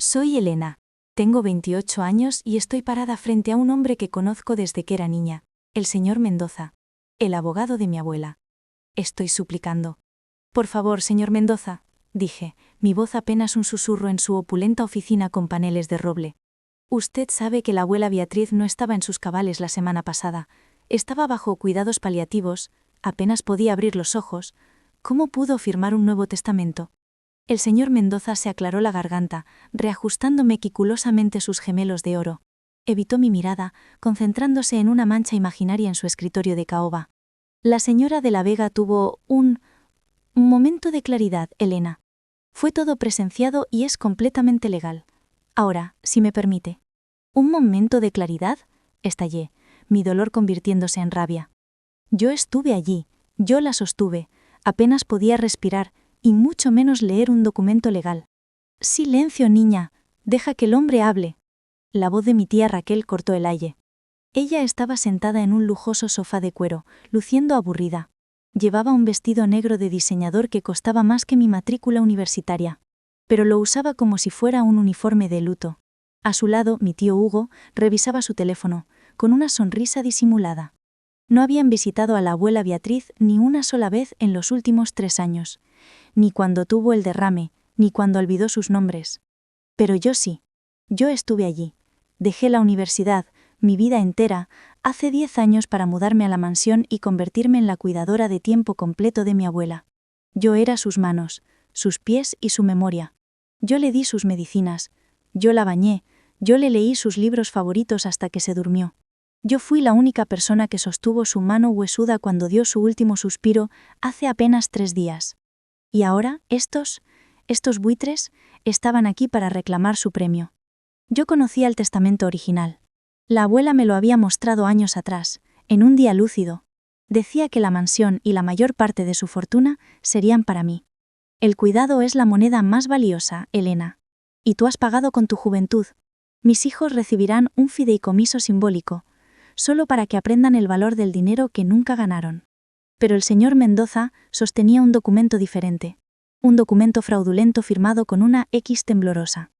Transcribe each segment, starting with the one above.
Soy Elena. Tengo 28 años y estoy parada frente a un hombre que conozco desde que era niña, el señor Mendoza, el abogado de mi abuela. Estoy suplicando. Por favor, señor Mendoza, dije, mi voz apenas un susurro en su opulenta oficina con paneles de roble. Usted sabe que la abuela Beatriz no estaba en sus cabales la semana pasada. Estaba bajo cuidados paliativos, apenas podía abrir los ojos. ¿Cómo pudo firmar un nuevo testamento? El señor Mendoza se aclaró la garganta, reajustando meticulosamente sus gemelos de oro. Evitó mi mirada, concentrándose en una mancha imaginaria en su escritorio de caoba. La señora de la Vega tuvo un momento de claridad, Elena. Fue todo presenciado y es completamente legal. Ahora, si me permite. ¿Un momento de claridad? Estallé, mi dolor convirtiéndose en rabia. Yo estuve allí, yo la sostuve, apenas podía respirar, y mucho menos leer un documento legal. Silencio, niña, deja que el hombre hable. La voz de mi tía Raquel cortó el aire. Ella estaba sentada en un lujoso sofá de cuero, luciendo aburrida. Llevaba un vestido negro de diseñador que costaba más que mi matrícula universitaria, pero lo usaba como si fuera un uniforme de luto. A su lado, mi tío Hugo revisaba su teléfono, con una sonrisa disimulada. No habían visitado a la abuela Beatriz ni una sola vez en los últimos 3 años, ni cuando tuvo el derrame, ni cuando olvidó sus nombres. Pero yo sí. Yo estuve allí. Dejé la universidad, mi vida entera, hace 10 años para mudarme a la mansión y convertirme en la cuidadora de tiempo completo de mi abuela. Yo era sus manos, sus pies y su memoria. Yo le di sus medicinas, yo la bañé, yo le leí sus libros favoritos hasta que se durmió. Yo fui la única persona que sostuvo su mano huesuda cuando dio su último suspiro hace apenas 3 días. Y ahora, estos buitres, estaban aquí para reclamar su premio. Yo conocía el testamento original. La abuela me lo había mostrado años atrás, en un día lúcido. Decía que la mansión y la mayor parte de su fortuna serían para mí. El cuidado es la moneda más valiosa, Elena. Y tú has pagado con tu juventud. Mis hijos recibirán un fideicomiso simbólico, solo para que aprendan el valor del dinero que nunca ganaron. Pero el señor Mendoza sostenía un documento diferente. Un documento fraudulento firmado con una X temblorosa.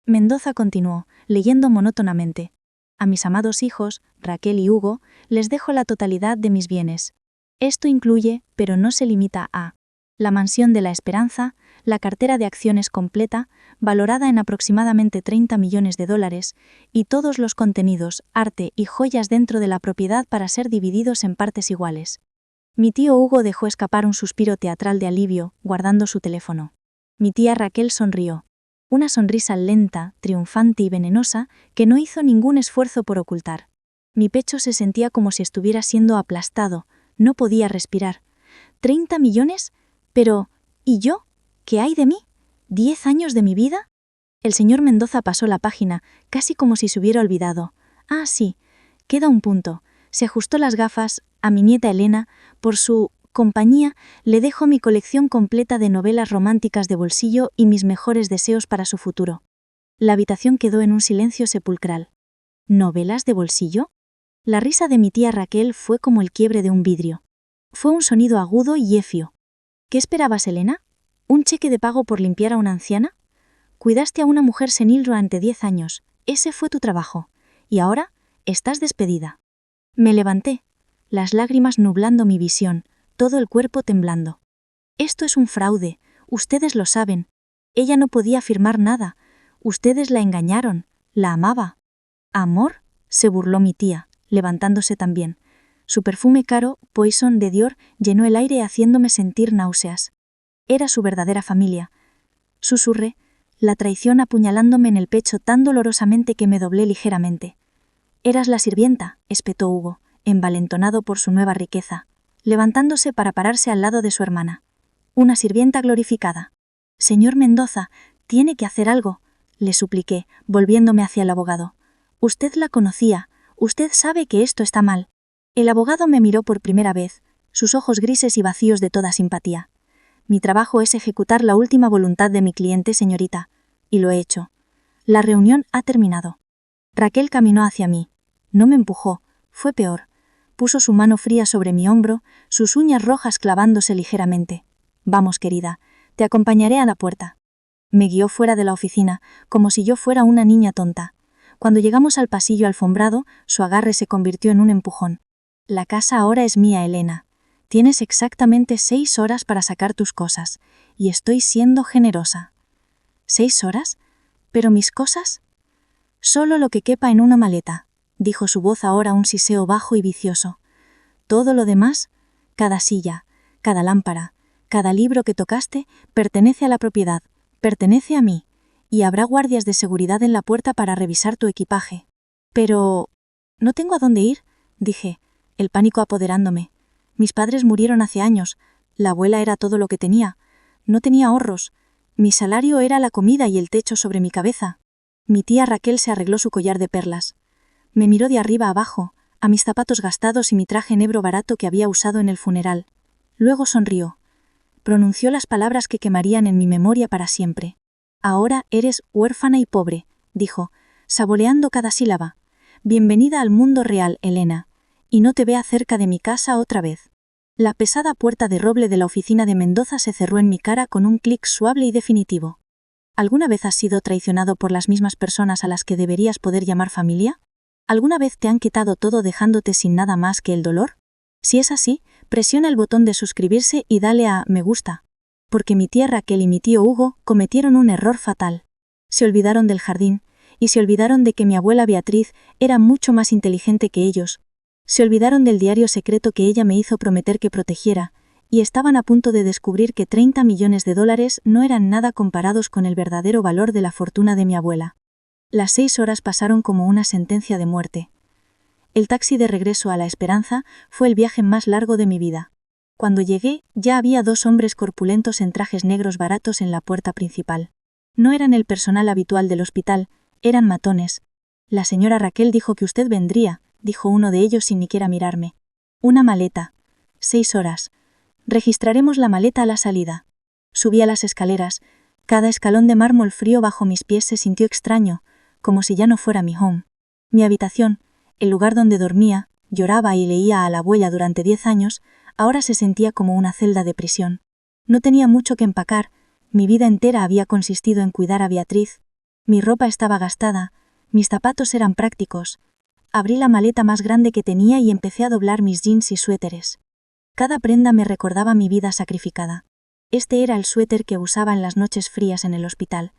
Mendoza continuó, leyendo monótonamente. A mis amados hijos, Raquel y Hugo, les dejo la totalidad de mis bienes. Esto incluye, pero no se limita a, la mansión de la Esperanza, la cartera de acciones completa, valorada en aproximadamente $30 millones, y todos los contenidos, arte y joyas dentro de la propiedad para ser divididos en partes iguales. Mi tío Hugo dejó escapar un suspiro teatral de alivio, guardando su teléfono. Mi tía Raquel sonrió. Una sonrisa lenta, triunfante y venenosa, que no hizo ningún esfuerzo por ocultar. Mi pecho se sentía como si estuviera siendo aplastado, no podía respirar. ¿30 millones? Pero, ¿y yo? ¿Qué hay de mí? ¿10 años de mi vida? El señor Mendoza pasó la página, casi como si se hubiera olvidado. Ah, sí, queda un punto. Se ajustó las gafas. A mi nieta Elena, por su compañía, le dejo mi colección completa de novelas románticas de bolsillo y mis mejores deseos para su futuro. La habitación quedó en un silencio sepulcral. ¿Novelas de bolsillo? La risa de mi tía Raquel fue como el quiebre de un vidrio. Fue un sonido agudo y éfio. ¿Qué esperabas, Elena? ¿Un cheque de pago por limpiar a una anciana? Cuidaste a una mujer senil durante 10 años. Ese fue tu trabajo. Y ahora, estás despedida. Me levanté, las lágrimas nublando mi visión, todo el cuerpo temblando. Esto es un fraude, ustedes lo saben. Ella no podía firmar nada. Ustedes la engañaron, la amaba. ¿Amor?, se burló mi tía, levantándose también. Su perfume caro, Poison de Dior, llenó el aire haciéndome sentir náuseas. Era su verdadera familia. Susurré, la traición apuñalándome en el pecho tan dolorosamente que me doblé ligeramente. Eras la sirvienta, espetó Hugo, envalentonado por su nueva riqueza, levantándose para pararse al lado de su hermana. Una sirvienta glorificada. Señor Mendoza, tiene que hacer algo, le supliqué, volviéndome hacia el abogado. Usted la conocía, usted sabe que esto está mal. El abogado me miró por primera vez, sus ojos grises y vacíos de toda simpatía. Mi trabajo es ejecutar la última voluntad de mi cliente, señorita, y lo he hecho. La reunión ha terminado. Raquel caminó hacia mí. No me empujó, fue peor. Puso su mano fría sobre mi hombro, sus uñas rojas clavándose ligeramente. Vamos, querida, te acompañaré a la puerta. Me guió fuera de la oficina, como si yo fuera una niña tonta. Cuando llegamos al pasillo alfombrado, su agarre se convirtió en un empujón. La casa ahora es mía, Elena. Tienes exactamente 6 horas para sacar tus cosas, y estoy siendo generosa. ¿6 horas? ¿Pero mis cosas? Solo lo que quepa en una maleta, dijo su voz ahora un siseo bajo y vicioso. Todo lo demás, cada silla, cada lámpara, cada libro que tocaste, pertenece a la propiedad, pertenece a mí, y habrá guardias de seguridad en la puerta para revisar tu equipaje. Pero... ¿no tengo a dónde ir?, dije, el pánico apoderándome. Mis padres murieron hace años, la abuela era todo lo que tenía, no tenía ahorros, mi salario era la comida y el techo sobre mi cabeza. Mi tía Raquel se arregló su collar de perlas. Me miró de arriba abajo, a mis zapatos gastados y mi traje negro barato que había usado en el funeral. Luego sonrió. Pronunció las palabras que quemarían en mi memoria para siempre. Ahora eres huérfana y pobre, dijo, saboreando cada sílaba. Bienvenida al mundo real, Elena, y no te vea cerca de mi casa otra vez. La pesada puerta de roble de la oficina de Mendoza se cerró en mi cara con un clic suave y definitivo. ¿Alguna vez has sido traicionado por las mismas personas a las que deberías poder llamar familia? ¿Alguna vez te han quitado todo dejándote sin nada más que el dolor? Si es así, presiona el botón de suscribirse y dale a me gusta. Porque mi tía Raquel y mi tío Hugo cometieron un error fatal. Se olvidaron del jardín, y se olvidaron de que mi abuela Beatriz era mucho más inteligente que ellos. Se olvidaron del diario secreto que ella me hizo prometer que protegiera, y estaban a punto de descubrir que 30 millones de dólares no eran nada comparados con el verdadero valor de la fortuna de mi abuela. Las 6 horas pasaron como una sentencia de muerte. El taxi de regreso a La Esperanza fue el viaje más largo de mi vida. Cuando llegué, ya había 2 hombres corpulentos en trajes negros baratos en la puerta principal. No eran el personal habitual del hospital, eran matones. La señora Raquel dijo que usted vendría, dijo uno de ellos sin ni siquiera mirarme. Una maleta. 6 horas. Registraremos la maleta a la salida. Subí a las escaleras. Cada escalón de mármol frío bajo mis pies se sintió extraño, como si ya no fuera mi home. Mi habitación, el lugar donde dormía, lloraba y leía a la abuela durante 10 años, ahora se sentía como una celda de prisión. No tenía mucho que empacar, mi vida entera había consistido en cuidar a Beatriz. Mi ropa estaba gastada, mis zapatos eran prácticos. Abrí la maleta más grande que tenía y empecé a doblar mis jeans y suéteres. Cada prenda me recordaba mi vida sacrificada. Este era el suéter que usaba en las noches frías en el hospital.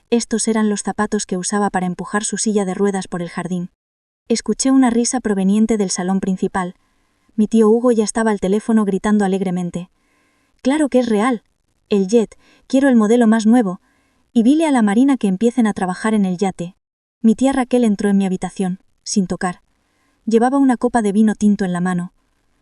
Estos eran los zapatos que usaba para empujar su silla de ruedas por el jardín. Escuché una risa proveniente del salón principal. Mi tío Hugo ya estaba al teléfono gritando alegremente. «Claro que es real. El jet, quiero el modelo más nuevo. Y dile a la Marina que empiecen a trabajar en el yate». Mi tía Raquel entró en mi habitación, sin tocar. Llevaba una copa de vino tinto en la mano.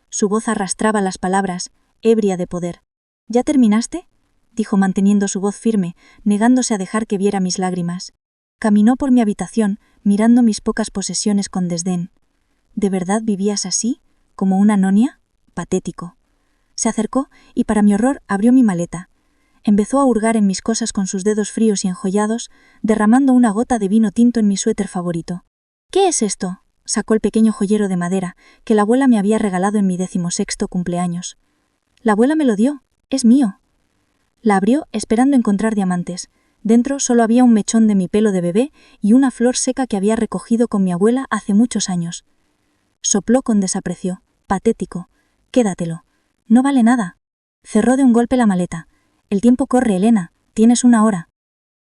Su voz arrastraba las palabras, ebria de poder. «¿Ya terminaste?», dijo manteniendo su voz firme, negándose a dejar que viera mis lágrimas. Caminó por mi habitación, mirando mis pocas posesiones con desdén. ¿De verdad vivías así? ¿Como una nonia? Patético. Se acercó y, para mi horror, abrió mi maleta. Empezó a hurgar en mis cosas con sus dedos fríos y enjollados, derramando una gota de vino tinto en mi suéter favorito. «¿Qué es esto?», sacó el pequeño joyero de madera, que la abuela me había regalado en mi 16º cumpleaños. «La abuela me lo dio. Es mío». La abrió, esperando encontrar diamantes. Dentro solo había un mechón de mi pelo de bebé y una flor seca que había recogido con mi abuela hace muchos años. Sopló con desaprecio. «Patético. Quédatelo. No vale nada». Cerró de un golpe la maleta. «El tiempo corre, Elena. Tienes 1 hora».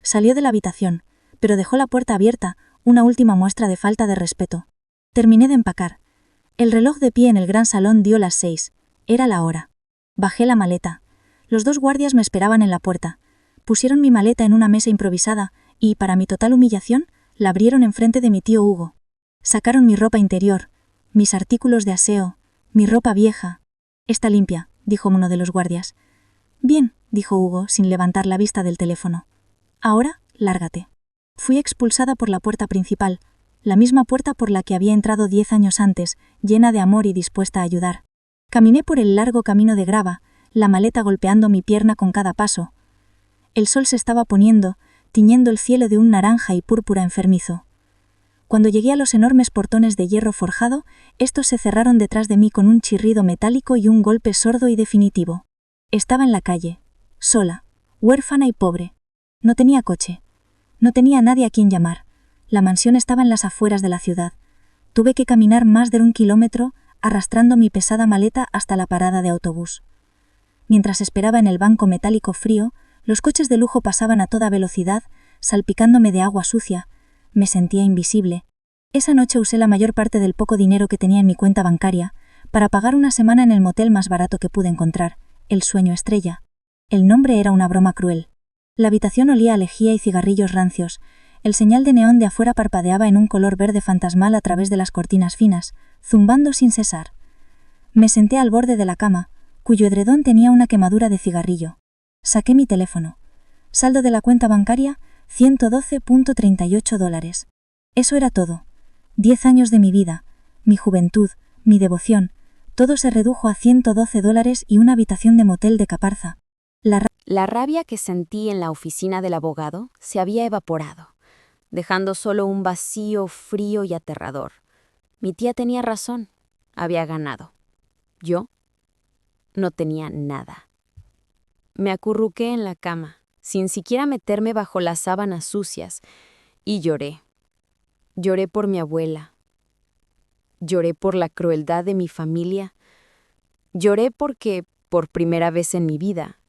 Salió de la habitación, pero dejó la puerta abierta, una última muestra de falta de respeto. Terminé de empacar. El reloj de pie en el gran salón dio las 6. Era la hora. Bajé la maleta. Los 2 guardias me esperaban en la puerta. Pusieron mi maleta en una mesa improvisada y, para mi total humillación, la abrieron enfrente de mi tío Hugo. Sacaron mi ropa interior, mis artículos de aseo, mi ropa vieja. «Está limpia», dijo uno de los guardias. «Bien», dijo Hugo, sin levantar la vista del teléfono. «Ahora, lárgate». Fui expulsada por la puerta principal, la misma puerta por la que había entrado 10 años antes, llena de amor y dispuesta a ayudar. Caminé por el largo camino de grava, la maleta golpeando mi pierna con cada paso. El sol se estaba poniendo, tiñendo el cielo de un naranja y púrpura enfermizo. Cuando llegué a los enormes portones de hierro forjado, estos se cerraron detrás de mí con un chirrido metálico y un golpe sordo y definitivo. Estaba en la calle, sola, huérfana y pobre. No tenía coche. No tenía a nadie a quien llamar. La mansión estaba en las afueras de la ciudad. Tuve que caminar más de 1 kilómetro arrastrando mi pesada maleta hasta la parada de autobús. Mientras esperaba en el banco metálico frío, los coches de lujo pasaban a toda velocidad, salpicándome de agua sucia. Me sentía invisible. Esa noche usé la mayor parte del poco dinero que tenía en mi cuenta bancaria para pagar una semana en el motel más barato que pude encontrar, el Sueño Estrella. El nombre era una broma cruel. La habitación olía a lejía y cigarrillos rancios. El señal de neón de afuera parpadeaba en un color verde fantasmal a través de las cortinas finas, zumbando sin cesar. Me senté al borde de la cama, cuyo edredón tenía una quemadura de cigarrillo. Saqué mi teléfono. Saldo de la cuenta bancaria, $112.38. Eso era todo. 10 años de mi vida, mi juventud, mi devoción, todo se redujo a $112 y una habitación de motel de Caparza. La rabia que sentí en la oficina del abogado se había evaporado, dejando solo un vacío frío y aterrador. Mi tía tenía razón, había ganado. Yo no tenía nada. Me acurruqué en la cama, sin siquiera meterme bajo las sábanas sucias, y lloré. Lloré por mi abuela. Lloré por la crueldad de mi familia. Lloré porque, por primera vez en mi vida,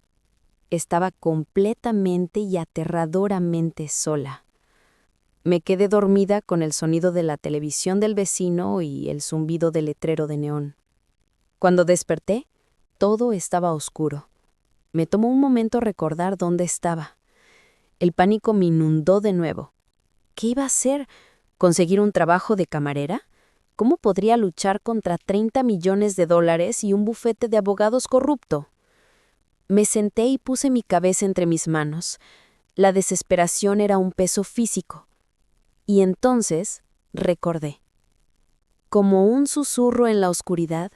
estaba completamente y aterradoramente sola. Me quedé dormida con el sonido de la televisión del vecino y el zumbido del letrero de neón. Cuando desperté, todo estaba oscuro. Me tomó un momento recordar dónde estaba. El pánico me inundó de nuevo. ¿Qué iba a hacer? ¿Conseguir un trabajo de camarera? ¿Cómo podría luchar contra $30 millones y un bufete de abogados corrupto? Me senté y puse mi cabeza entre mis manos. La desesperación era un peso físico. Y entonces recordé. Como un susurro en la oscuridad,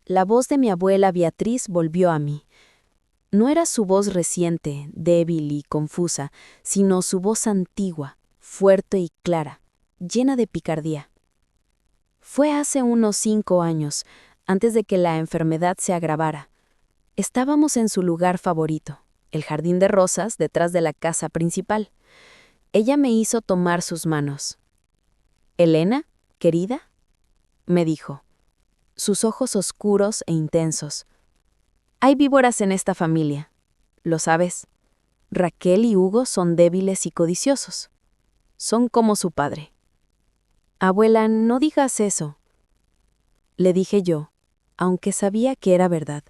la voz de mi abuela Beatriz volvió a mí. No era su voz reciente, débil y confusa, sino su voz antigua, fuerte y clara, llena de picardía. Fue hace unos 5 años, antes de que la enfermedad se agravara. Estábamos en su lugar favorito, el jardín de rosas detrás de la casa principal. Ella me hizo tomar sus manos. «Elena, querida», me dijo, sus ojos oscuros e intensos. «Hay víboras en esta familia, ¿lo sabes? Raquel y Hugo son débiles y codiciosos. Son como su padre». «Abuela, no digas eso», le dije yo, aunque sabía que era verdad.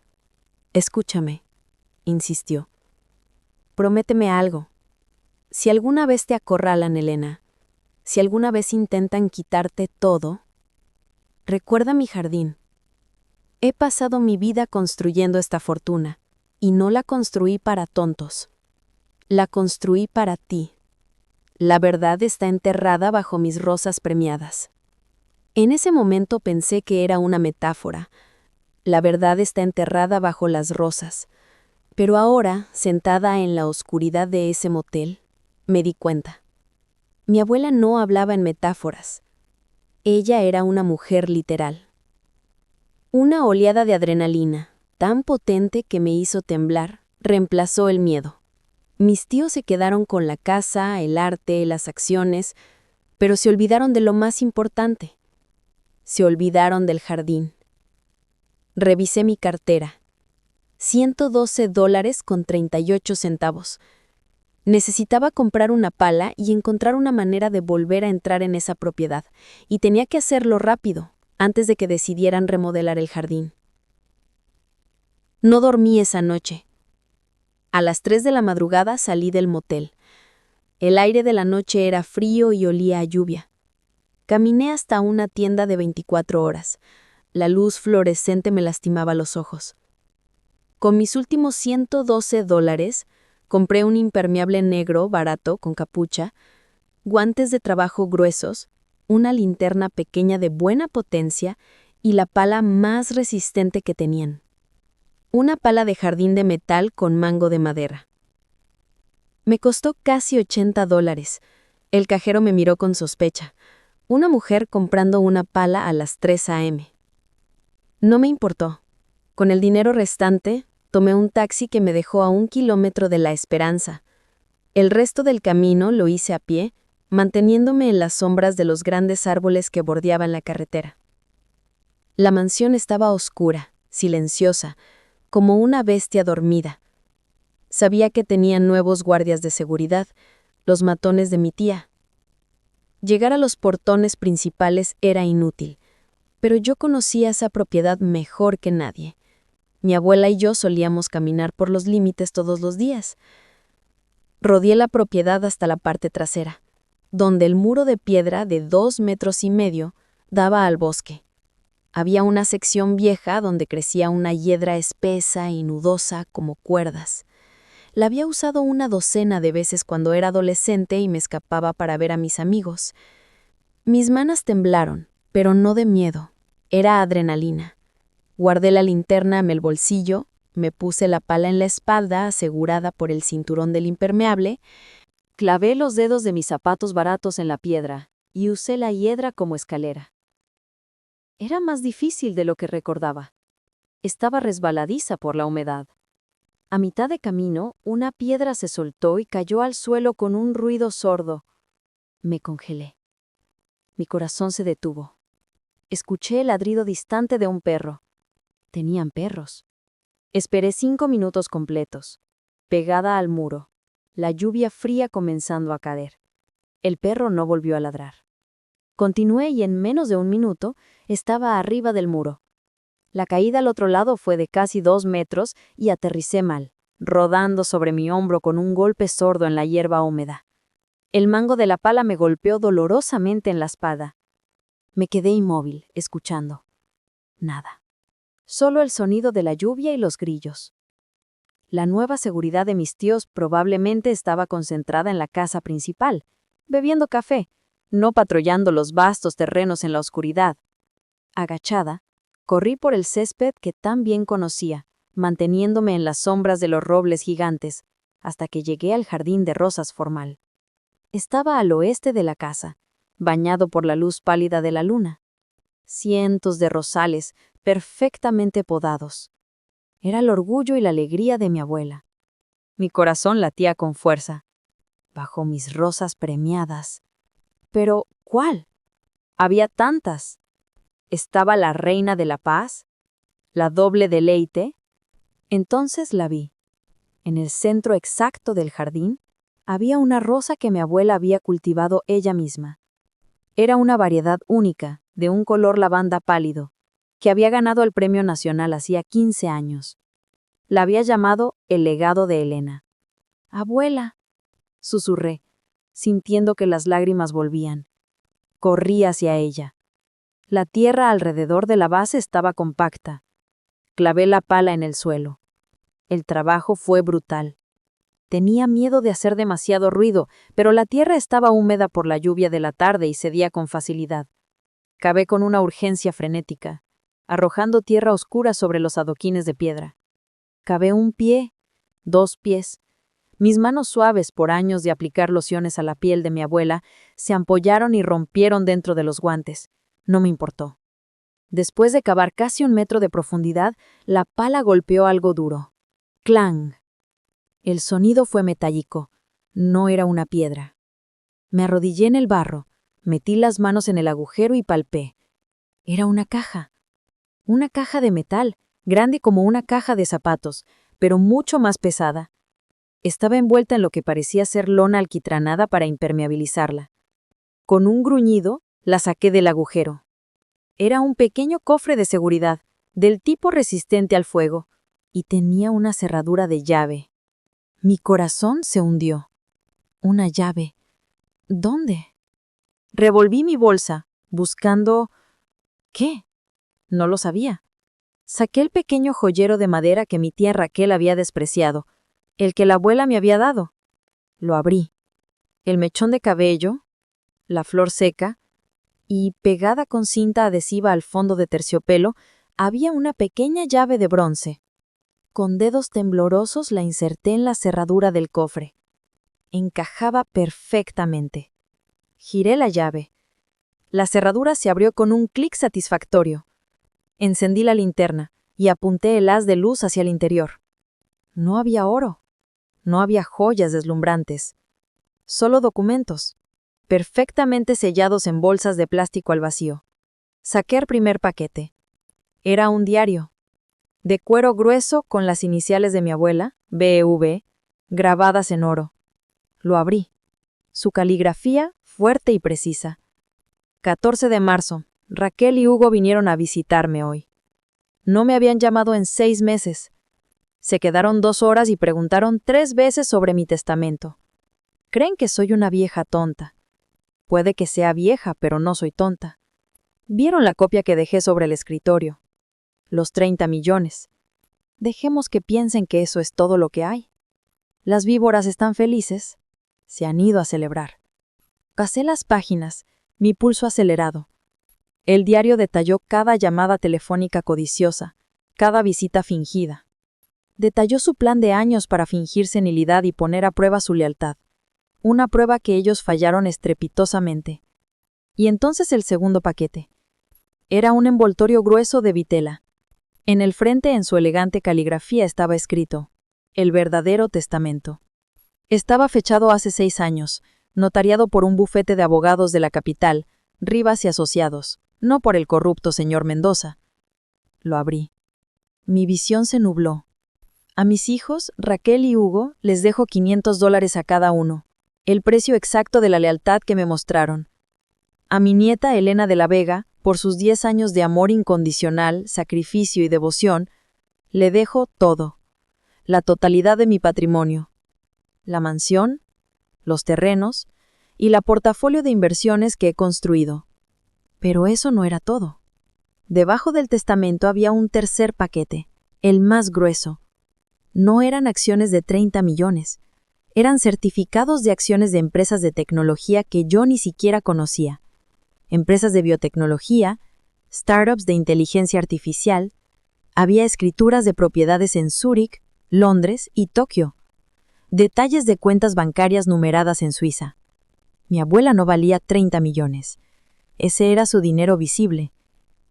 «Escúchame», insistió. «Prométeme algo. Si alguna vez te acorralan, Elena, si alguna vez intentan quitarte todo, recuerda mi jardín. He pasado mi vida construyendo esta fortuna, y no la construí para tontos. La construí para ti. La verdad está enterrada bajo mis rosas premiadas». En ese momento pensé que era una metáfora. La verdad está enterrada bajo las rosas. Pero ahora, sentada en la oscuridad de ese motel, me di cuenta. Mi abuela no hablaba en metáforas. Ella era una mujer literal. Una oleada de adrenalina, tan potente que me hizo temblar, reemplazó el miedo. Mis tíos se quedaron con la casa, el arte, las acciones, pero se olvidaron de lo más importante. Se olvidaron del jardín. Revisé mi cartera. $112.38. Necesitaba comprar una pala y encontrar una manera de volver a entrar en esa propiedad, y tenía que hacerlo rápido, antes de que decidieran remodelar el jardín. No dormí esa noche. A las 3 de la madrugada salí del motel. El aire de la noche era frío y olía a lluvia. Caminé hasta una tienda de 24 horas. La luz fluorescente me lastimaba los ojos. Con mis últimos $112, compré un impermeable negro barato con capucha, guantes de trabajo gruesos, una linterna pequeña de buena potencia y la pala más resistente que tenían. Una pala de jardín de metal con mango de madera. Me costó casi $80. El cajero me miró con sospecha. Una mujer comprando una pala a las 3 a.m. No me importó. Con el dinero restante, tomé un taxi que me dejó a 1 kilómetro de La Esperanza. El resto del camino lo hice a pie, manteniéndome en las sombras de los grandes árboles que bordeaban la carretera. La mansión estaba oscura, silenciosa, como una bestia dormida. Sabía que tenía nuevos guardias de seguridad, los matones de mi tía. Llegar a los portones principales era inútil, pero yo conocía esa propiedad mejor que nadie. Mi abuela y yo solíamos caminar por los límites todos los días. Rodeé la propiedad hasta la parte trasera, donde el muro de piedra de 2,5 metros daba al bosque. Había una sección vieja donde crecía una hiedra espesa y nudosa como cuerdas. La había usado una docena de veces cuando era adolescente y me escapaba para ver a mis amigos. Mis manos temblaron, pero no de miedo. Era adrenalina. Guardé la linterna en el bolsillo, me puse la pala en la espalda asegurada por el cinturón del impermeable, clavé los dedos de mis zapatos baratos en la piedra y usé la hiedra como escalera. Era más difícil de lo que recordaba. Estaba resbaladiza por la humedad. A mitad de camino, una piedra se soltó y cayó al suelo con un ruido sordo. Me congelé. Mi corazón se detuvo. Escuché el ladrido distante de un perro. Tenían perros. Esperé 5 minutos completos, pegada al muro, la lluvia fría comenzando a caer. El perro no volvió a ladrar. Continué y en menos de 1 minuto estaba arriba del muro. La caída al otro lado fue de casi 2 metros y aterricé mal, rodando sobre mi hombro con un golpe sordo en la hierba húmeda. El mango de la pala me golpeó dolorosamente en la espalda. Me quedé inmóvil, escuchando. Nada. Solo el sonido de la lluvia y los grillos. La nueva seguridad de mis tíos probablemente estaba concentrada en la casa principal, bebiendo café, no patrullando los vastos terrenos en la oscuridad. Agachada, corrí por el césped que tan bien conocía, manteniéndome en las sombras de los robles gigantes, hasta que llegué al jardín de rosas formal. Estaba al oeste de la casa, bañado por la luz pálida de la luna. Cientos de rosales, perfectamente podados. Era el orgullo y la alegría de mi abuela. Mi corazón latía con fuerza, bajo mis rosas premiadas. Pero, ¿cuál? Había tantas. ¿Estaba la reina de la paz? ¿La doble deleite? Entonces la vi. En el centro exacto del jardín, había una rosa que mi abuela había cultivado ella misma. Era una variedad única, de un color lavanda pálido, que había ganado el Premio Nacional hacía 15 años. La había llamado El legado de Elena. «Abuela», susurré, sintiendo que las lágrimas volvían. Corrí hacia ella. La tierra alrededor de la base estaba compacta. Clavé la pala en el suelo. El trabajo fue brutal. Tenía miedo de hacer demasiado ruido, pero la tierra estaba húmeda por la lluvia de la tarde y cedía con facilidad. Cavé con una urgencia frenética, arrojando tierra oscura sobre los adoquines de piedra. Cavé 1 pie, 2 pies. Mis manos suaves por años de aplicar lociones a la piel de mi abuela se ampollaron y rompieron dentro de los guantes. No me importó. Después de cavar casi 1 metro de profundidad, la pala golpeó algo duro. ¡Clang! El sonido fue metálico. No era una piedra. Me arrodillé en el barro, metí las manos en el agujero y palpé. Era una caja. Una caja de metal, grande como una caja de zapatos, pero mucho más pesada. Estaba envuelta en lo que parecía ser lona alquitranada para impermeabilizarla. Con un gruñido, la saqué del agujero. Era un pequeño cofre de seguridad, del tipo resistente al fuego, y tenía una cerradura de llave. Mi corazón se hundió. Una llave. ¿Dónde? Revolví mi bolsa, buscando... ¿qué? No lo sabía. Saqué el pequeño joyero de madera que mi tía Raquel había despreciado, el que la abuela me había dado. Lo abrí. El mechón de cabello, la flor seca, y, pegada con cinta adhesiva al fondo de terciopelo, había una pequeña llave de bronce. Con dedos temblorosos la inserté en la cerradura del cofre. Encajaba perfectamente. Giré la llave. La cerradura se abrió con un clic satisfactorio. Encendí la linterna y apunté el haz de luz hacia el interior. No había oro. No había joyas deslumbrantes. Solo documentos, perfectamente sellados en bolsas de plástico al vacío. Saqué el primer paquete. Era un diario, de cuero grueso con las iniciales de mi abuela, BV, grabadas en oro. Lo abrí. Su caligrafía fuerte y precisa. 14 de marzo. Raquel y Hugo vinieron a visitarme hoy. No me habían llamado en 6 meses. Se quedaron 2 horas y preguntaron 3 veces sobre mi testamento. Creen que soy una vieja tonta. Puede que sea vieja, pero no soy tonta. Vieron la copia que dejé sobre el escritorio. Los 30 millones. Dejemos que piensen que eso es todo lo que hay. Las víboras están felices. Se han ido a celebrar. Pasé las páginas, mi pulso acelerado. El diario detalló cada llamada telefónica codiciosa, cada visita fingida. Detalló su plan de años para fingir senilidad y poner a prueba su lealtad. Una prueba que ellos fallaron estrepitosamente. Y entonces el segundo paquete. Era un envoltorio grueso de vitela. En el frente, en su elegante caligrafía, estaba escrito: El verdadero testamento. Estaba fechado hace 6 años, notariado por un bufete de abogados de la capital, Rivas y Asociados, no por el corrupto señor Mendoza. Lo abrí. Mi visión se nubló. A mis hijos, Raquel y Hugo, les dejo $500 a cada uno, el precio exacto de la lealtad que me mostraron. A mi nieta Elena de la Vega, por sus 10 años de amor incondicional, sacrificio y devoción, le dejo todo, la totalidad de mi patrimonio, la mansión, los terrenos y la portafolio de inversiones que he construido. Pero eso no era todo. Debajo del testamento había un tercer paquete, el más grueso. No eran acciones de 30 millones, eran certificados de acciones de empresas de tecnología que yo ni siquiera conocía. Empresas de biotecnología, startups de inteligencia artificial, había escrituras de propiedades en Zúrich, Londres y Tokio. Detalles de cuentas bancarias numeradas en Suiza. Mi abuela no valía 30 millones. Ese era su dinero visible,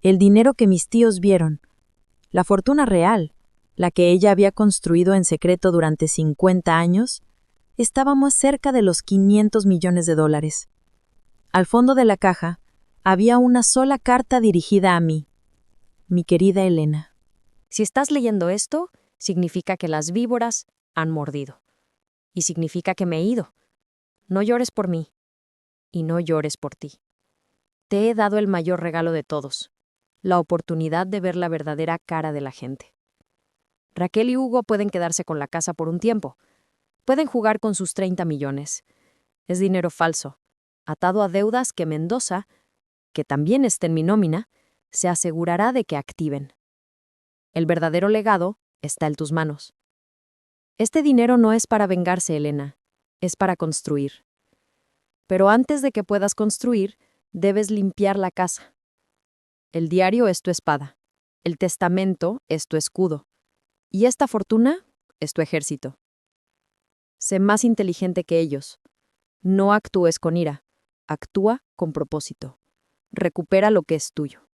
el dinero que mis tíos vieron. La fortuna real, la que ella había construido en secreto durante 50 años, estaba más cerca de los $500 millones. Al fondo de la caja, había una sola carta dirigida a mí. Mi querida Elena. Si estás leyendo esto, significa que las víboras han mordido. Y significa que me he ido. No llores por mí. Y no llores por ti. Te he dado el mayor regalo de todos, la oportunidad de ver la verdadera cara de la gente. Raquel y Hugo pueden quedarse con la casa por un tiempo. Pueden jugar con sus 30 millones. Es dinero falso, atado a deudas que Mendoza, que también está en mi nómina, se asegurará de que activen. El verdadero legado está en tus manos. Este dinero no es para vengarse, Elena, es para construir. Pero antes de que puedas construir, debes limpiar la casa. El diario es tu espada, el testamento es tu escudo, y esta fortuna es tu ejército. Sé más inteligente que ellos. No actúes con ira, actúa con propósito. Recupera lo que es tuyo.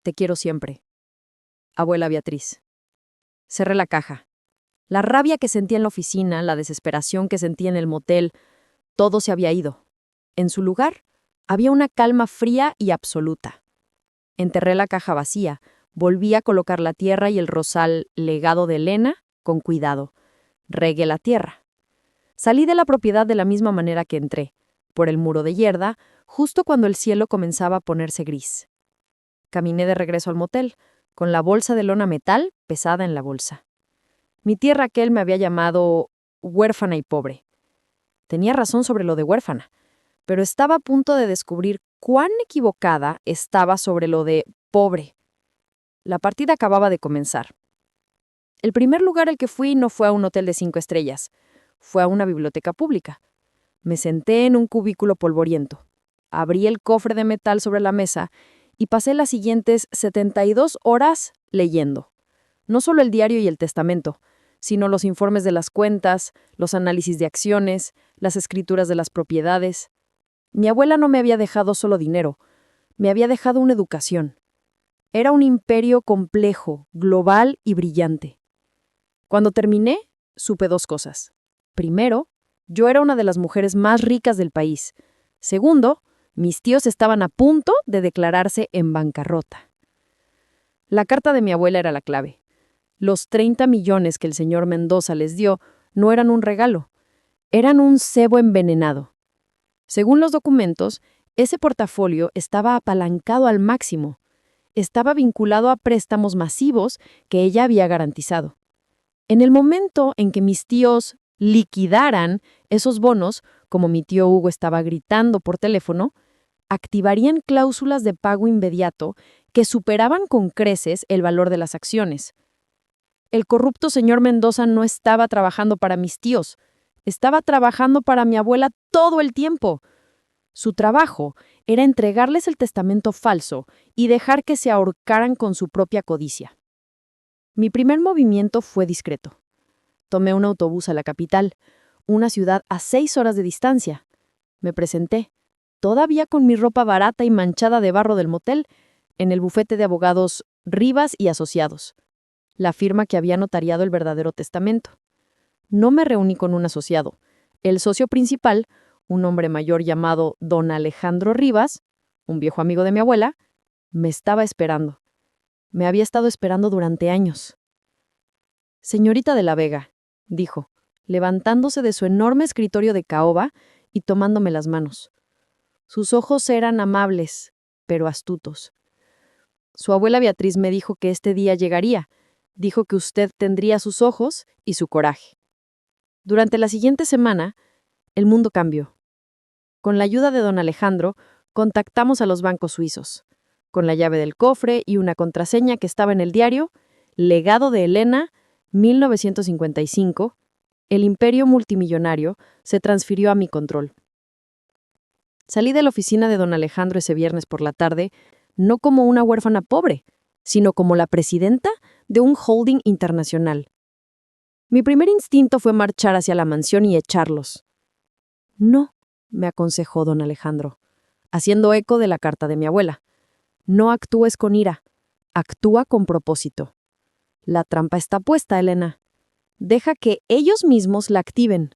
Te quiero siempre. Abuela Beatriz. Cerré la caja. La rabia que sentía en la oficina, la desesperación que sentía en el motel, todo se había ido. En su lugar, había una calma fría y absoluta. Enterré la caja vacía, volví a colocar la tierra y el rosal legado de Elena con cuidado. Regué la tierra. Salí de la propiedad de la misma manera que entré, por el muro de yerda, justo cuando el cielo comenzaba a ponerse gris. Caminé de regreso al motel, con la bolsa de lona metal pesada en la bolsa. Mi tía Raquel me había llamado huérfana y pobre. Tenía razón sobre lo de huérfana, pero estaba a punto de descubrir cuán equivocada estaba sobre lo de pobre. La partida acababa de comenzar. El primer lugar al que fui no fue a un hotel de 5 estrellas, fue a una biblioteca pública. Me senté en un cubículo polvoriento, abrí el cofre de metal sobre la mesa y pasé las siguientes 72 horas leyendo. No solo el diario y el testamento, sino los informes de las cuentas, los análisis de acciones, las escrituras de las propiedades. Mi abuela no me había dejado solo dinero, me había dejado una educación. Era un imperio complejo, global y brillante. Cuando terminé, supe 2 cosas. Primero, Yo era una de las mujeres más ricas del país. Segundo, mis tíos estaban a punto de declararse en bancarrota. La carta de mi abuela era la clave. Los 30 millones que el señor Mendoza les dio no eran un regalo, eran un cebo envenenado. Según los documentos, ese portafolio estaba apalancado al máximo. Estaba vinculado a préstamos masivos que ella había garantizado. En el momento en que mis tíos liquidaran esos bonos, como mi tío Hugo estaba gritando por teléfono, activarían cláusulas de pago inmediato que superaban con creces el valor de las acciones. El corrupto señor Mendoza no estaba trabajando para mis tíos, estaba trabajando para mi abuela todo el tiempo. Su trabajo era entregarles el testamento falso y dejar que se ahorcaran con su propia codicia. Mi primer movimiento fue discreto. Tomé un autobús a la capital, una ciudad a 6 horas de distancia. Me presenté, todavía con mi ropa barata y manchada de barro del motel, en el bufete de abogados Rivas y Asociados, la firma que había notariado el verdadero testamento. No me reuní con un asociado. El socio principal, un hombre mayor llamado don Alejandro Rivas, un viejo amigo de mi abuela, me estaba esperando. Me había estado esperando durante años. «Señorita de la Vega», dijo, levantándose de su enorme escritorio de caoba y tomándome las manos. Sus ojos eran amables, pero astutos. Su abuela Beatriz me dijo que este día llegaría. Dijo que usted tendría sus ojos y su coraje. Durante la siguiente semana, el mundo cambió. Con la ayuda de don Alejandro, contactamos a los bancos suizos. Con la llave del cofre y una contraseña que estaba en el diario, Legado de Elena, 1955, el imperio multimillonario se transfirió a mi control. Salí de la oficina de don Alejandro ese viernes por la tarde, no como una huérfana pobre, sino como la presidenta de un holding internacional. Mi primer instinto fue marchar hacia la mansión y echarlos. «No», me aconsejó don Alejandro, haciendo eco de la carta de mi abuela. «No actúes con ira, actúa con propósito. La trampa está puesta, Elena. Deja que ellos mismos la activen.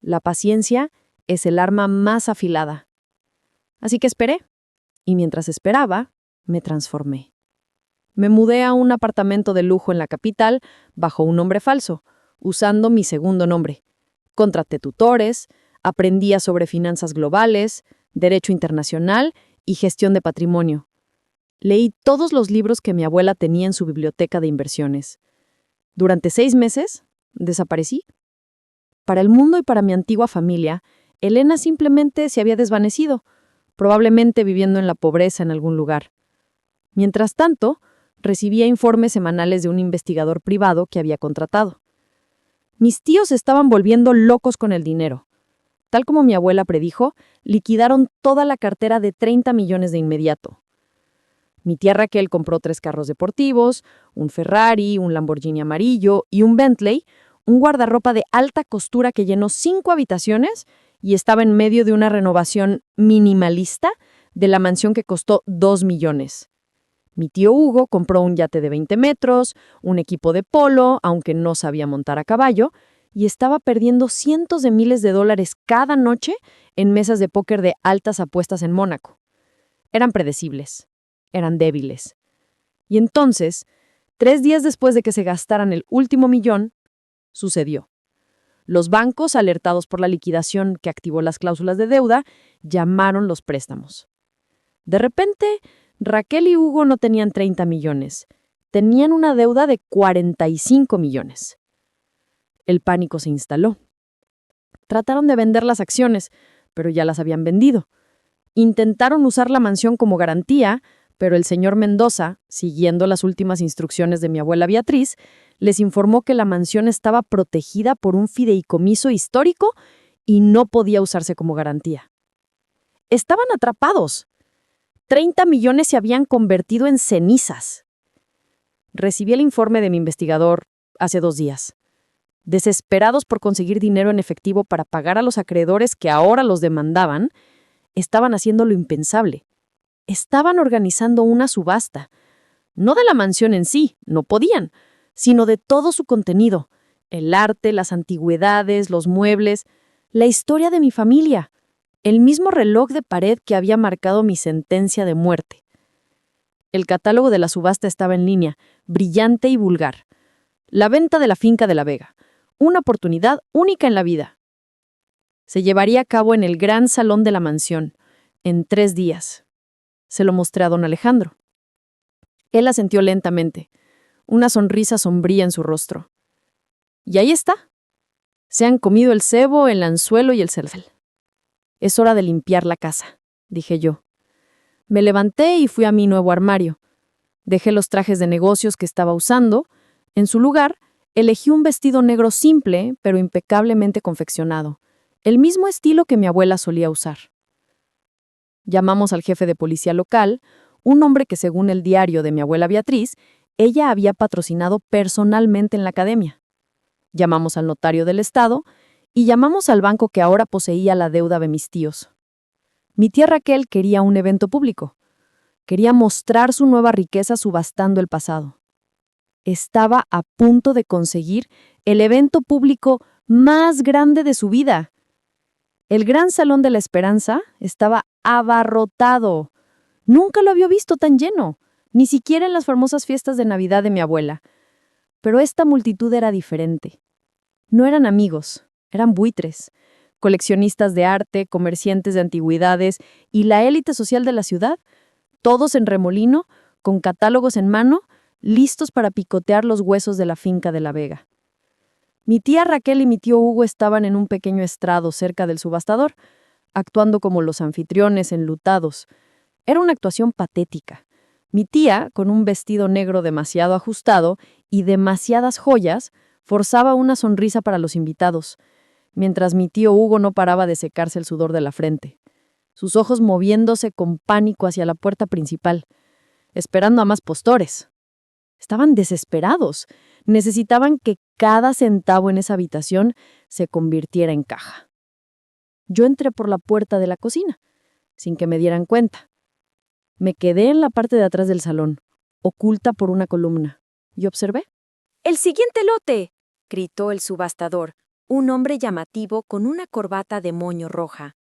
La paciencia es el arma más afilada». Así que esperé, y mientras esperaba, me transformé. Me mudé a un apartamento de lujo en la capital bajo un nombre falso, usando mi segundo nombre. Contraté tutores, aprendía sobre finanzas globales, derecho internacional y gestión de patrimonio. Leí todos los libros que mi abuela tenía en su biblioteca de inversiones. Durante 6 meses, desaparecí. Para el mundo y para mi antigua familia, Elena simplemente se había desvanecido, probablemente viviendo en la pobreza en algún lugar. Mientras tanto, recibía informes semanales de un investigador privado que había contratado. Mis tíos estaban volviendo locos con el dinero. Tal como mi abuela predijo, liquidaron toda la cartera de 30 millones de inmediato. Mi tía Raquel compró 3 carros deportivos, un Ferrari, un Lamborghini amarillo y un Bentley, un guardarropa de alta costura que llenó 5 habitaciones y estaba en medio de una renovación minimalista de la mansión que costó 2 millones. Mi tío Hugo compró un yate de 20 metros, un equipo de polo, aunque no sabía montar a caballo, y estaba perdiendo cientos de miles de dólares cada noche en mesas de póker de altas apuestas en Mónaco. Eran predecibles, eran débiles. Y entonces, 3 días después de que se gastaran el último millón, sucedió. Los bancos, alertados por la liquidación que activó las cláusulas de deuda, llamaron los préstamos. De repente, Raquel y Hugo no tenían 30 millones, tenían una deuda de 45 millones. El pánico se instaló. Trataron de vender las acciones, pero ya las habían vendido. Intentaron usar la mansión como garantía, pero el señor Mendoza, siguiendo las últimas instrucciones de mi abuela Beatriz, les informó que la mansión estaba protegida por un fideicomiso histórico y no podía usarse como garantía. Estaban atrapados. 30 millones se habían convertido en cenizas. Recibí el informe de mi investigador hace 2 días. Desesperados por conseguir dinero en efectivo para pagar a los acreedores que ahora los demandaban, estaban haciendo lo impensable. Estaban organizando una subasta. No de la mansión en sí, no podían, sino de todo su contenido, el arte, las antigüedades, los muebles. La historia de mi familia. El mismo reloj de pared que había marcado mi sentencia de muerte. El catálogo de la subasta estaba en línea, brillante y vulgar. La venta de la finca de La Vega. Una oportunidad única en la vida. Se llevaría a cabo en el gran salón de la mansión, en 3 días. Se lo mostré a don Alejandro. Él asintió lentamente, una sonrisa sombría en su rostro. Y ahí está. Se han comido el cebo, el anzuelo y el cervel. Es hora de limpiar la casa, dije yo. Me levanté y fui a mi nuevo armario. Dejé los trajes de negocios que estaba usando. En su lugar, elegí un vestido negro simple, pero impecablemente confeccionado, el mismo estilo que mi abuela solía usar. Llamamos al jefe de policía local, un hombre que, según el diario de mi abuela Beatriz, ella había patrocinado personalmente en la academia. Llamamos al notario del estado y llamamos al banco que ahora poseía la deuda de mis tíos. Mi tía Raquel quería un evento público. Quería mostrar su nueva riqueza subastando el pasado. Estaba a punto de conseguir el evento público más grande de su vida. El Gran Salón de la Esperanza estaba abarrotado. Nunca lo había visto tan lleno, ni siquiera en las famosas fiestas de Navidad de mi abuela. Pero esta multitud era diferente. No eran amigos, eran buitres, coleccionistas de arte, comerciantes de antigüedades y la élite social de la ciudad, todos en remolino, con catálogos en mano, listos para picotear los huesos de la finca de La Vega. Mi tía Raquel y mi tío Hugo estaban en un pequeño estrado cerca del subastador, actuando como los anfitriones enlutados. Era una actuación patética. Mi tía, con un vestido negro demasiado ajustado y demasiadas joyas, forzaba una sonrisa para los invitados, mientras mi tío Hugo no paraba de secarse el sudor de la frente, sus ojos moviéndose con pánico hacia la puerta principal, esperando a más postores. Estaban desesperados. Necesitaban que cada centavo en esa habitación se convirtiera en caja. Yo entré por la puerta de la cocina, sin que me dieran cuenta. Me quedé en la parte de atrás del salón, oculta por una columna, y observé. ¡El siguiente lote!, gritó el subastador, un hombre llamativo con una corbata de moño roja.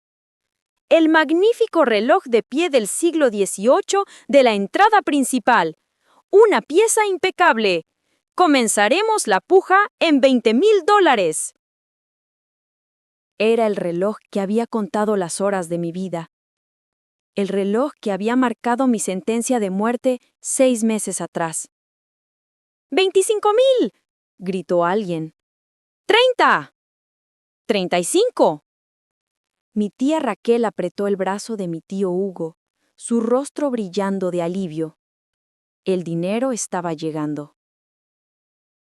¡El magnífico reloj de pie del siglo XVIII de la entrada principal! ¡Una pieza impecable! Comenzaremos la puja en $20,000. Era el reloj que había contado las horas de mi vida. El reloj que había marcado mi sentencia de muerte 6 meses atrás. ¡25,000! Gritó alguien. ¡30! ¡35! Mi tía Raquel apretó el brazo de mi tío Hugo, su rostro brillando de alivio. El dinero estaba llegando.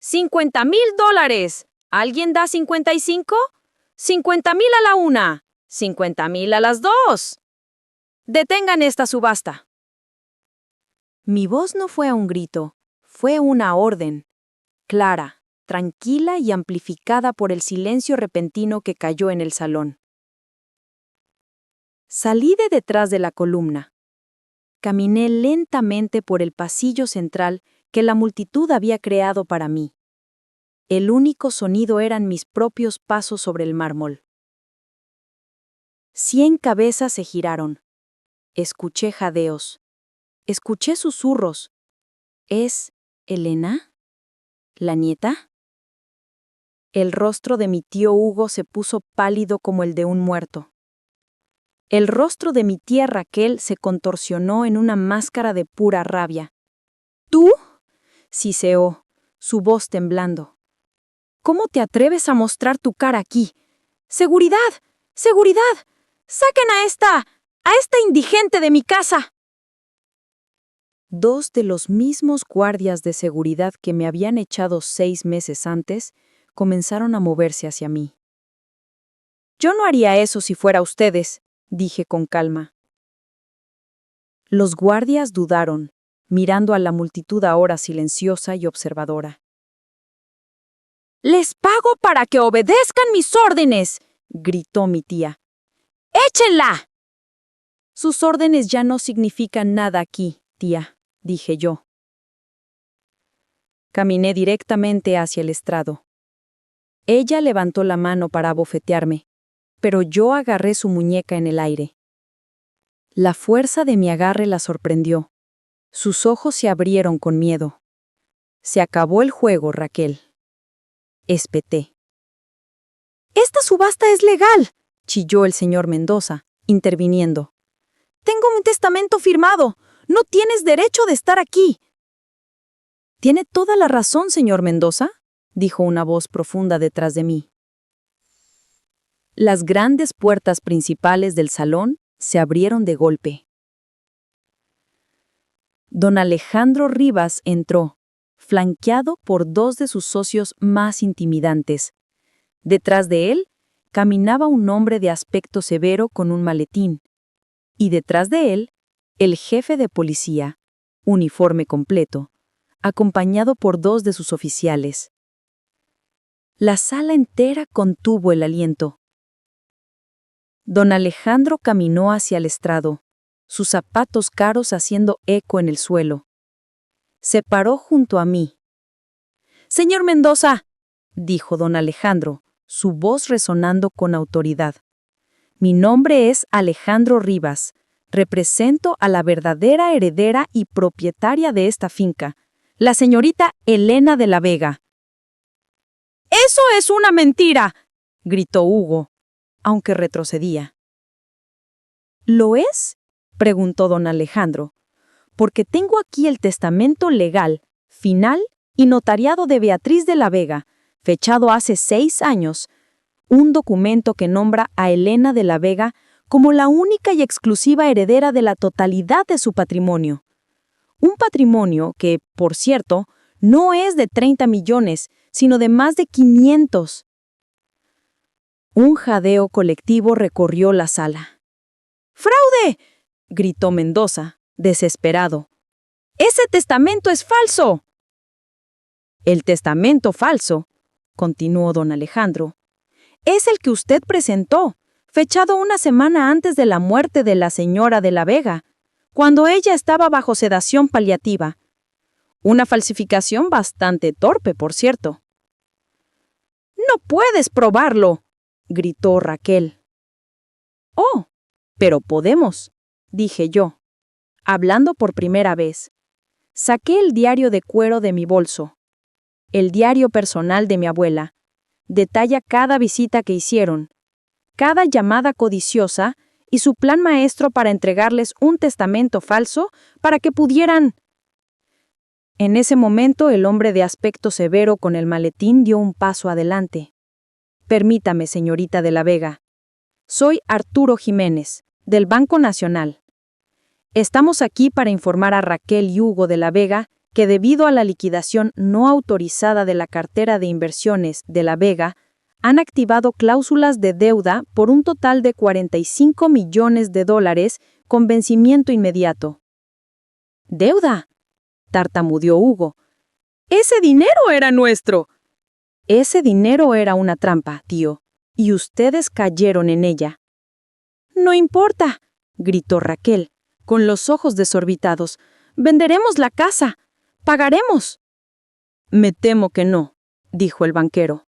$50,000. ¿Alguien da 55? $50,000 a la una. $50,000 a las 2. Detengan esta subasta. Mi voz no fue un grito, fue una orden, clara, tranquila y amplificada por el silencio repentino que cayó en el salón. Salí de detrás de la columna. Caminé lentamente por el pasillo central que la multitud había creado para mí. El único sonido eran mis propios pasos sobre el mármol. 100 cabezas se giraron. Escuché jadeos. Escuché susurros. ¿Es Elena? ¿La nieta? El rostro de mi tío Hugo se puso pálido como el de un muerto. El rostro de mi tía Raquel se contorsionó en una máscara de pura rabia. ¿Tú? Siseó, su voz temblando. ¿Cómo te atreves a mostrar tu cara aquí? ¡Seguridad! ¡Seguridad! ¡Saquen a esta indigente de mi casa! 2 de los mismos guardias de seguridad que me habían echado 6 meses antes comenzaron a moverse hacia mí. Yo no haría eso si fuera ustedes, dije con calma. Los guardias dudaron, mirando a la multitud ahora silenciosa y observadora. «Les pago para que obedezcan mis órdenes», gritó mi tía. «¡Échenla!». «Sus órdenes ya no significan nada aquí, tía», dije yo. Caminé directamente hacia el estrado. Ella levantó la mano para abofetearme. pero yo agarré su muñeca en el aire. La fuerza de mi agarre la sorprendió. Sus ojos se abrieron con miedo. Se acabó el juego, Raquel. Espeté. «¡Esta subasta es legal!», chilló el señor Mendoza, interviniendo. «Tengo un testamento firmado. No tienes derecho de estar aquí». «Tiene toda la razón, señor Mendoza», dijo una voz profunda detrás de mí. Las grandes puertas principales del salón se abrieron de golpe. Don Alejandro Rivas entró, flanqueado por dos de sus socios más intimidantes. Detrás de él caminaba un hombre de aspecto severo con un maletín, y detrás de él, el jefe de policía, uniforme completo, acompañado por dos de sus oficiales. La sala entera contuvo el aliento. Don Alejandro caminó hacia el estrado, sus zapatos caros haciendo eco en el suelo. Se paró junto a mí. «Señor Mendoza», dijo don Alejandro, su voz resonando con autoridad. «Mi nombre es Alejandro Rivas. Represento a la verdadera heredera y propietaria de esta finca, la señorita Elena de la Vega». «¡Eso es una mentira!», gritó Hugo, aunque retrocedía. «¿Lo es?», preguntó don Alejandro, «porque tengo aquí el testamento legal, final y notariado de Beatriz de la Vega, fechado hace 6 años, un documento que nombra a Elena de la Vega como la única y exclusiva heredera de la totalidad de su patrimonio. Un patrimonio que, por cierto, no es de 30 millones, sino de más de 500. Un jadeo colectivo recorrió la sala. «¡Fraude!», gritó Mendoza, desesperado. «¡Ese testamento es falso!». «El testamento falso», continuó don Alejandro, «es el que usted presentó, fechado una semana antes de la muerte de la señora de la Vega, cuando ella estaba bajo sedación paliativa. Una falsificación bastante torpe, por cierto». «¡No puedes probarlo!», gritó Raquel. «Oh, pero podemos», dije yo, hablando por primera vez. Saqué el diario de cuero de mi bolso. El diario personal de mi abuela. Detalla cada visita que hicieron, cada llamada codiciosa y su plan maestro para entregarles un testamento falso para que pudieran... En ese momento el hombre de aspecto severo con el maletín dio un paso adelante. «Permítame, señorita de la Vega. Soy Arturo Jiménez, del Banco Nacional. Estamos aquí para informar a Raquel y Hugo de la Vega que debido a la liquidación no autorizada de la cartera de inversiones de la Vega, han activado cláusulas de deuda por un total de $45 millones con vencimiento inmediato». «¿Deuda?», tartamudeó Hugo. «¡Ese dinero era nuestro!». «Ese dinero era una trampa, tío, y ustedes cayeron en ella». «No importa», gritó Raquel, con los ojos desorbitados. «Venderemos la casa. Pagaremos». «Me temo que no», dijo el banquero.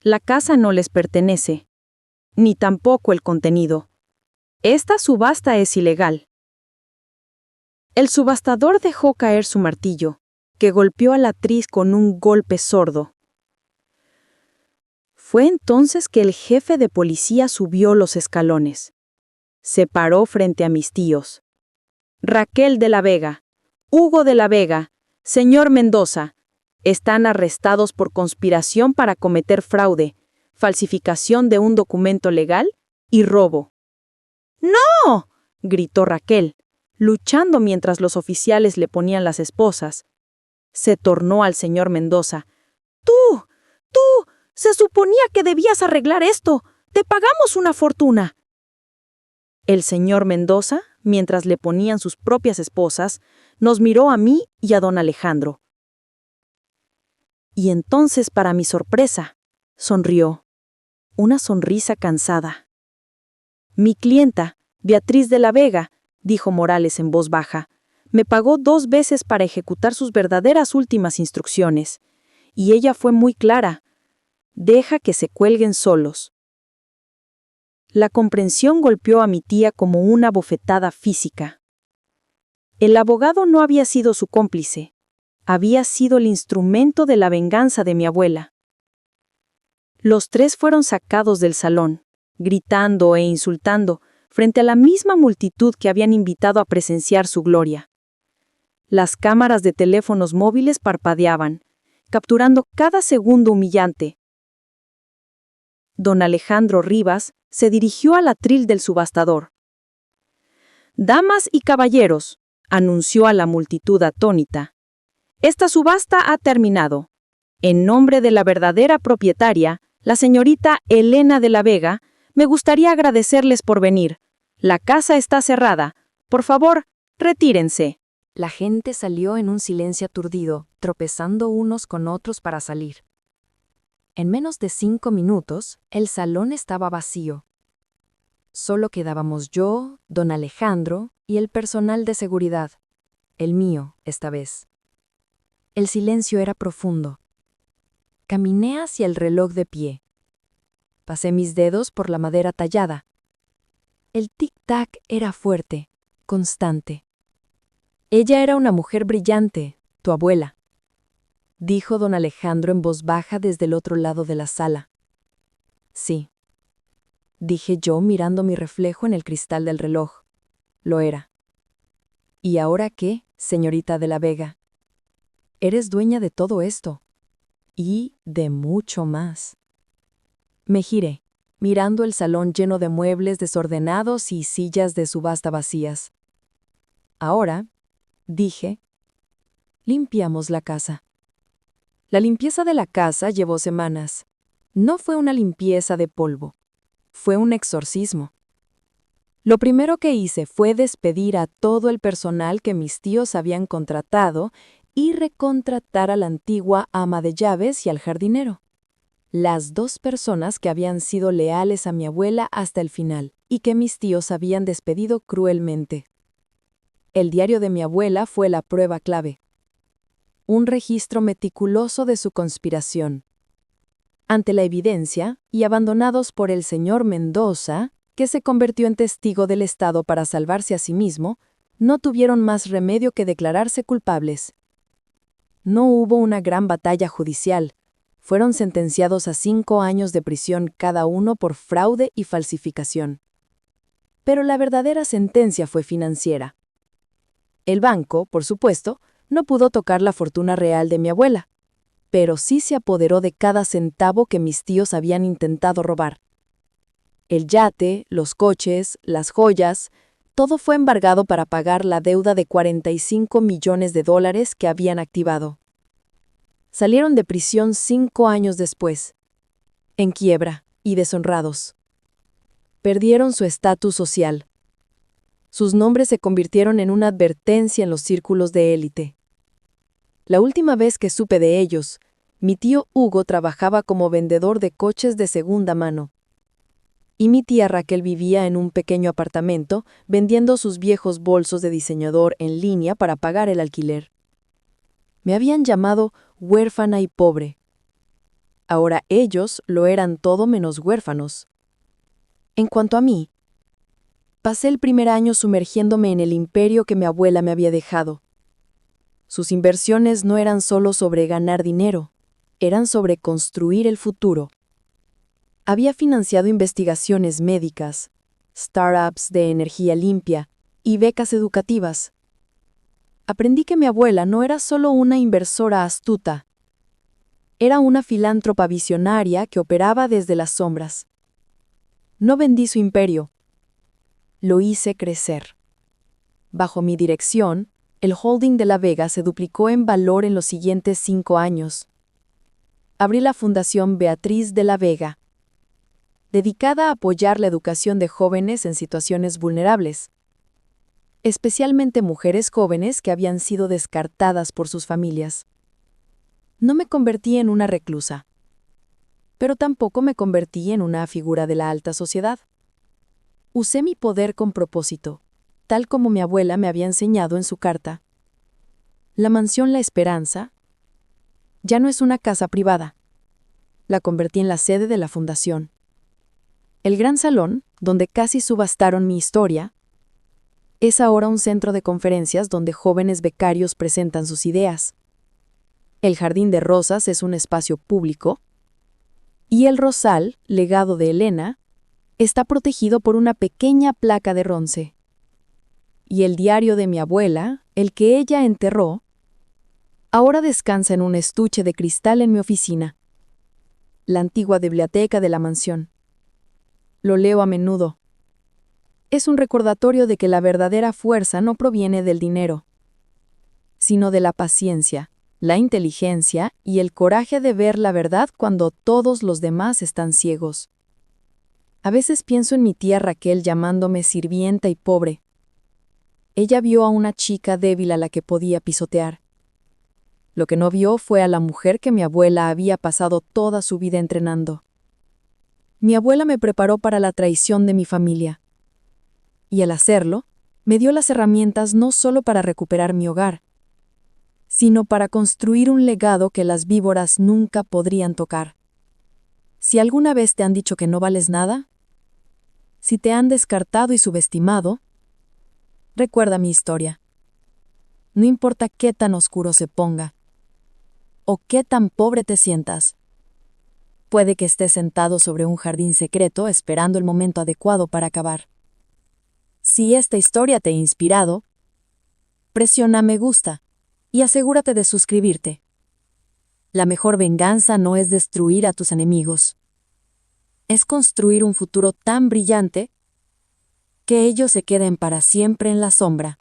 «La casa no les pertenece, ni tampoco el contenido. Esta subasta es ilegal». El subastador dejó caer su martillo, que golpeó a la actriz con un golpe sordo. Fue entonces que el jefe de policía subió los escalones. Se paró frente a mis tíos. «Raquel de la Vega, Hugo de la Vega, señor Mendoza, están arrestados por conspiración para cometer fraude, falsificación de un documento legal y robo». «¡No!», gritó Raquel, luchando mientras los oficiales le ponían las esposas. Se tornó al señor Mendoza. «¡Tú! Se suponía que debías arreglar esto. Te pagamos una fortuna». El señor Mendoza, mientras le ponían sus propias esposas, nos miró a mí y a don Alejandro. Y entonces, para mi sorpresa, sonrió. Una sonrisa cansada. «Mi clienta, Beatriz de la Vega», dijo Morales en voz baja, «me pagó 2 veces para ejecutar sus verdaderas últimas instrucciones. Y ella fue muy clara. Deja que se cuelguen solos». La comprensión golpeó a mi tía como una bofetada física. El abogado no había sido su cómplice, había sido el instrumento de la venganza de mi abuela. Los tres fueron sacados del salón, gritando e insultando, frente a la misma multitud que habían invitado a presenciar su gloria. Las cámaras de teléfonos móviles parpadeaban, capturando cada segundo humillante. Don Alejandro Rivas se dirigió al atril del subastador. «Damas y caballeros», anunció a la multitud atónita, «esta subasta ha terminado. En nombre de la verdadera propietaria, la señorita Elena de la Vega, me gustaría agradecerles por venir. La casa está cerrada. Por favor, retírense». La gente salió en un silencio aturdido, tropezando unos con otros para salir. En menos de 5 minutos, el salón estaba vacío. Solo quedábamos yo, don Alejandro y el personal de seguridad. El mío, esta vez. El silencio era profundo. Caminé hacia el reloj de pie. Pasé mis dedos por la madera tallada. El tic-tac era fuerte, constante. «Ella era una mujer brillante, tu abuela», dijo don Alejandro en voz baja desde el otro lado de la sala. «Sí», dije yo mirando mi reflejo en el cristal del reloj. Lo era. «¿Y ahora qué, señorita de la Vega? Eres dueña de todo esto. Y de mucho más». Me giré, mirando el salón lleno de muebles desordenados y sillas de subasta vacías. «Ahora», dije, «limpiamos la casa». La limpieza de la casa llevó semanas. No fue una limpieza de polvo. Fue un exorcismo. Lo primero que hice fue despedir a todo el personal que mis tíos habían contratado y recontratar a la antigua ama de llaves y al jardinero. Las 2 personas que habían sido leales a mi abuela hasta el final y que mis tíos habían despedido cruelmente. El diario de mi abuela fue la prueba clave. Un registro meticuloso de su conspiración. Ante la evidencia, y abandonados por el señor Mendoza, que se convirtió en testigo del Estado para salvarse a sí mismo, no tuvieron más remedio que declararse culpables. No hubo una gran batalla judicial. Fueron sentenciados a 5 años de prisión cada uno por fraude y falsificación. Pero la verdadera sentencia fue financiera. El banco, por supuesto, no pudo tocar la fortuna real de mi abuela, pero sí se apoderó de cada centavo que mis tíos habían intentado robar. El yate, los coches, las joyas, todo fue embargado para pagar la deuda de $45 millones que habían activado. Salieron de prisión 5 años después, en quiebra y deshonrados. Perdieron su estatus social. Sus nombres se convirtieron en una advertencia en los círculos de élite. La última vez que supe de ellos, mi tío Hugo trabajaba como vendedor de coches de segunda mano. Y mi tía Raquel vivía en un pequeño apartamento vendiendo sus viejos bolsos de diseñador en línea para pagar el alquiler. Me habían llamado huérfana y pobre. Ahora ellos lo eran todo menos huérfanos. En cuanto a mí, pasé el primer año sumergiéndome en el imperio que mi abuela me había dejado. Sus inversiones no eran solo sobre ganar dinero, eran sobre construir el futuro. Había financiado investigaciones médicas, startups de energía limpia y becas educativas. Aprendí que mi abuela no era solo una inversora astuta, era una filántropa visionaria que operaba desde las sombras. No vendí su imperio, lo hice crecer. Bajo mi dirección, el holding de La Vega se duplicó en valor en los siguientes 5 años. Abrí la Fundación Beatriz de la Vega, dedicada a apoyar la educación de jóvenes en situaciones vulnerables, especialmente mujeres jóvenes que habían sido descartadas por sus familias. No me convertí en una reclusa, pero tampoco me convertí en una figura de la alta sociedad. Usé mi poder con propósito, tal como mi abuela me había enseñado en su carta. La mansión La Esperanza ya no es una casa privada. La convertí en la sede de la fundación. El gran salón, donde casi subastaron mi historia, es ahora un centro de conferencias donde jóvenes becarios presentan sus ideas. El Jardín de Rosas es un espacio público y el rosal, legado de Elena, está protegido por una pequeña placa de bronce. Y el diario de mi abuela, el que ella enterró, ahora descansa en un estuche de cristal en mi oficina, la antigua biblioteca de la mansión. Lo leo a menudo. Es un recordatorio de que la verdadera fuerza no proviene del dinero, sino de la paciencia, la inteligencia y el coraje de ver la verdad cuando todos los demás están ciegos. A veces pienso en mi tía Raquel llamándome sirvienta y pobre. Ella vio a una chica débil a la que podía pisotear. Lo que no vio fue a la mujer que mi abuela había pasado toda su vida entrenando. Mi abuela me preparó para la traición de mi familia. Y al hacerlo, me dio las herramientas no solo para recuperar mi hogar, sino para construir un legado que las víboras nunca podrían tocar. Si alguna vez te han dicho que no vales nada, si te han descartado y subestimado, recuerda mi historia. No importa qué tan oscuro se ponga, o qué tan pobre te sientas. Puede que estés sentado sobre un jardín secreto esperando el momento adecuado para acabar. Si esta historia te ha inspirado, presiona me gusta y asegúrate de suscribirte. La mejor venganza no es destruir a tus enemigos. Es construir un futuro tan brillante que ellos se queden para siempre en la sombra.